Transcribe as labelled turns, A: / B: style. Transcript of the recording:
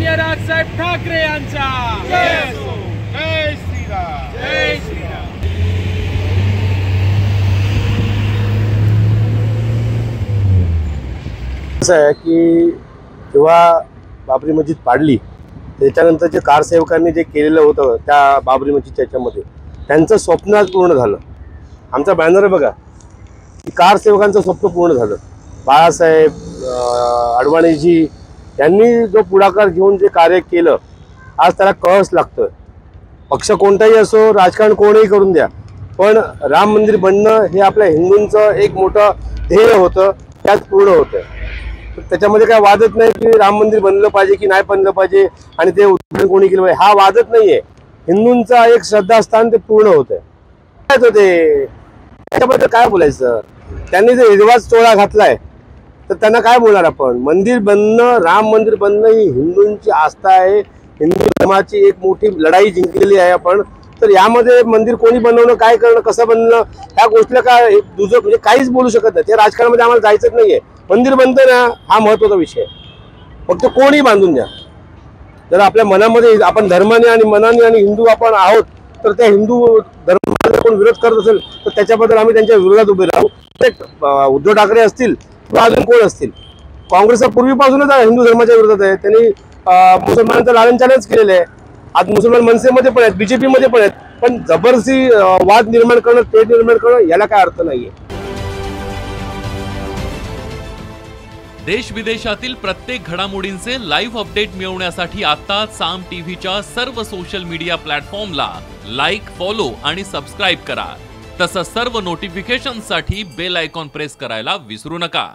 A: माननीय राजसाहेब ठाकरे यांचा जय असो। जय श्रीराम, जय श्रीराम।
B: असं आहे की जेव्हा बाबरी मस्जिद पाडली त्याच्यानंतर जे कारसेवकांनी जे केलेलं होतं त्या बाबरी मस्जिदच्या याच्यामध्ये त्यांचं स्वप्न आज पूर्ण झालं। आमचा बॅनर आहे बघा, की कारसेवकांचं स्वप्न पूर्ण झालं। बाळासाहेब अडवाणीजी यांनी जो पुढाकार घेऊन जे कार्य केलं आज त्याला कळस लागतं। पक्ष कोणताही असो, राजकारण कोणीही करून द्या, पण राम मंदिर बनणं हे आपल्या हिंदूंचं एक मोठं ध्येय होतं, त्यात पूर्ण होतं। त्याच्यामध्ये काय वादच नाही की राम मंदिर बनलं पाहिजे की नाही बनलं पाहिजे आणि ते उद्घाटन कोणी केलं पाहिजे, हा वादच नाहीये। हिंदूंचा एक श्रद्धास्थान ते पूर्ण होतंय। ते त्याच्याबद्दल काय बोलायचं? त्यांनी जर हिरवाच चोळा घातलाय तर त्यांना काय बोलणार आपण? मंदिर बनणं, राम मंदिर बनणं ही हिंदूंची आस्था आहे, हिंदू धर्माची एक मोठी लढाई जिंकलेली आहे आपण। तर यामध्ये मंदिर कोणी बनवणं, काय करणं, कसं बनणं, ह्या गोष्टीला काय दुसरं म्हणजे काहीच बोलू शकत नाही। त्या राजकारणामध्ये आम्हाला जायचंच नाहीये। मंदिर बनतं ना, हा महत्त्वाचा विषय, फक्त कोणी बांधून द्या। जर आपल्या मनामध्ये आपण धर्माने आणि मनाने आणि हिंदू आपण आहोत, तर त्या हिंदू धर्माला कोण विरोध करत असेल तर त्याच्याबद्दल आम्ही त्यांच्या विरोधात उभे राहू। उद्धव ठाकरे असतील किंवा अजून कोण असतील, काँग्रेस पूर्वीपासूनच हिंदू धर्माच्या विरोधात आहे। त्यांनी मुसलमानांचं लालनचालनच केलेलं आहे। आज मुसलमान मनसेमध्ये पण आहेत, बीजेपी मध्ये पण आहेत, पण जबरदस्ती वाद निर्माण करणं, तेढ निर्माण करणं याला काय अर्थ नाहीये।
C: देश विदेशातील प्रत्येक घडामोडींचे लाईव्ह अपडेट मिळवण्यासाठी आता साम टीव्हीच्या सर्व सोशल मीडिया प्लॅटफॉर्मला लाईक, फॉलो आणि सबस्क्राईब करा। तसंच सर्व नोटिफिकेशनसाठी बेल आयकॉन प्रेस करायला विसरू नका।